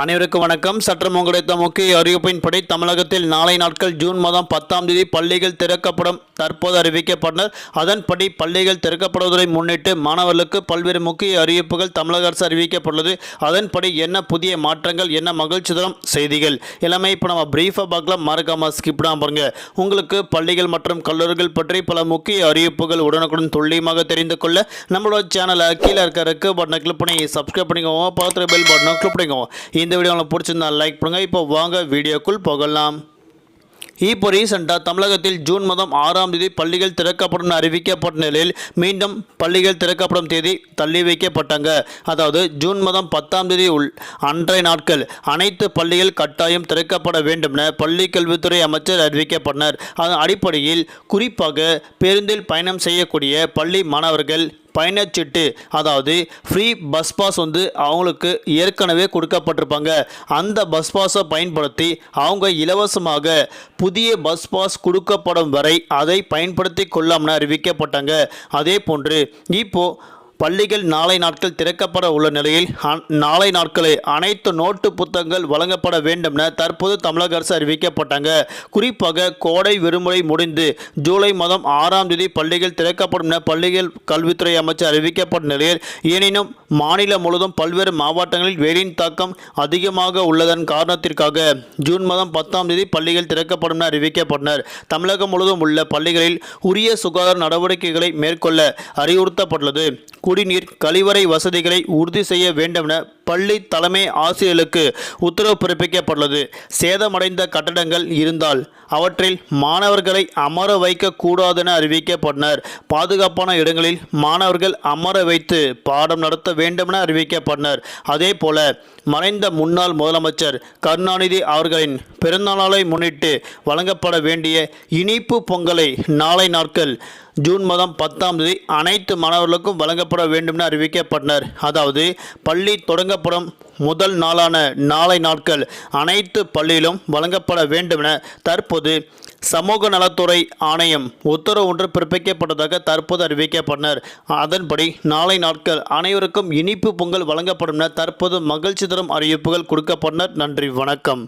அனைவருக்கும் வணக்கம். சற்றம் கிடைத்த முக்கிய அறிவிப்பின்படி தமிழகத்தில் நாளை நாட்கள் ஜூன் மாதம் 10ஆம் தேதி பள்ளிகள் திறக்கப்படும் தற்போது அறிவிக்கப்பட்டனர். அதன்படி பள்ளிகள் திறக்கப்படுவதை முன்னிட்டு மாணவர்களுக்கு பல்வேறு முக்கிய அறிவிப்புகள் தமிழக அரசு அறிவிக்கப்பட்டுள்ளது. அதன்படி என்ன புதிய மாற்றங்கள், என்ன மகிழ்ச்சி தரும் செய்திகள் எல்லாமே இப்போ நம்ம பிரீஃபாக பார்க்கலாம். மறக்காம ஸ்கிப் பண்ணாம பாருங்க. உங்களுக்கு பள்ளிகள் மற்றும் கல்லூரிகள் பற்றி பல முக்கிய அறிவிப்புகள் உடனுக்குடன் துல்லியமாக தெரிந்து கொள்ள நம்மளோட சேனலை கீழே இருக்க ரெக்க பட்டனை கிளிக் பண்ணி சப்ஸ்கிரைப் பண்ணிக்கோங்க. பார்த்து பெல் பட்டனை கிளிக் பண்ணிக்கோங்க. இந்த வீடியோ உங்களுக்கு பிடிச்சிருந்தா லைக் பண்ணுங்க. இப்போ வாங்க வீடியோக்குள் போகலாம். இப்போ ரீசெண்டாக தமிழகத்தில் ஜூன் மாதம் 6ஆம் தேதி பள்ளிகள் திறக்கப்படும் அறிவிக்கப்பட்ட நிலையில் மீண்டும் பள்ளிகள் திறக்கப்படும் தேதி தள்ளி வைக்கப்பட்டாங்க. அதாவது ஜூன் மாதம் 10ஆம் தேதி அன்றைய நாட்கள் அனைத்து பள்ளிகள் கட்டாயம் திறக்கப்பட வேண்டும் என பள்ளி கல்வித்துறை அமைச்சர் அறிவிக்கப்பட்டனர். அதன் அடிப்படையில் குறிப்பாக பேருந்தில் பயணம் செய்யக்கூடிய பள்ளி மாணவர்கள் பயணச்சீட்டு, அதாவது ஃப்ரீ பஸ் பாஸ் அவங்களுக்கு ஏற்கனவே கொடுக்கப்பட்டிருப்பாங்க. அந்த பஸ் பாஸை பயன்படுத்தி அவங்க இலவசமாக புதிய பஸ் பாஸ் கொடுக்கப்படும் வரை அதை பயன்படுத்தி கொள்ளாமல் அறிவிக்கப்பட்டாங்க. அதே போன்று இப்போது பள்ளிகள் நாளை நாட்கள் திறக்கப்பட உள்ள நிலையில் நாளை நாட்களே அனைத்து நோட்டு புத்தகங்கள் வழங்கப்பட வேண்டும் என தற்போது தமிழக அரசு அறிவிக்கப்பட்டாங்க. குறிப்பாக கோடை விடுமுறை முடிந்து ஜூலை மாதம் 6ஆம் தேதி பள்ளிகள் திறக்கப்படும் என பள்ளிகள் கல்வித்துறை அமைச்சர் அறிவிக்கப்பட்ட நிலையில் எனினும் மாநிலம் முழுவதும் பல்வேறு மாவட்டங்களில் வெயிலின் தாக்கம் அதிகமாக உள்ளதன் காரணத்திற்காக ஜூன் மாதம் 10ஆம் தேதி பள்ளிகள் திறக்கப்படும் என அறிவிக்கப்பட்டனர். தமிழகம் முழுவதும் உள்ள பள்ளிகளில் உரிய சுகாதார நடவடிக்கைகளை மேற்கொள்ள அறிவுறுத்தப்பட்டுள்ளது. குடிநீர், கழிவறை வசதிகளை உறுதி செய்ய வேண்டும் என பள்ளி தலைமை ஆசிரியர்களுக்கு உத்தரவு பிறப்பிக்கப்பட்டுள்ளது. சேதமடைந்த கட்டடங்கள் இருந்தால் அவற்றில் மாணவர்களை அமர வைக்க கூடாது என அறிவிக்கப்பட்டனர். பாதுகாப்பான இடங்களில் மாணவர்கள் அமர வைத்து பாடம் நடத்த வேண்டும் என அறிவிக்கப்பட்டனர். அதே போல மறைந்த முன்னாள் முதலமைச்சர் கருணாநிதி அவர்களின் பிறந்தநாளை முன்னிட்டு வழங்கப்பட வேண்டிய இனிப்பு பொங்கலை நாளை நாட்கள் ஜூன் மாதம் 10ஆம் தேதி அனைத்து மாணவர்களுக்கும் வழங்கப்பட வேண்டும் என அறிவிக்கப்பட்டனர். அதாவது பள்ளி தொடங்கப்படும் முதல் நாளான நாளை நாட்கள் அனைத்து பள்ளியிலும் வழங்கப்பட வேண்டும் என தற்போது சமூக நலத்துறை ஆணையம் உத்தரவு ஒன்று பிறப்பிக்கப்பட்டதாக தற்போது அறிவிக்கப்பட்டனர். அதன்படி நாளை நாட்கள் அனைவருக்கும் இனிப்பு பொங்கல் வழங்கப்படும் என தற்போது மகிழ்ச்சி தரும் அறிவிப்புகள் கொடுக்கப்பட்டனர். நன்றி, வணக்கம்.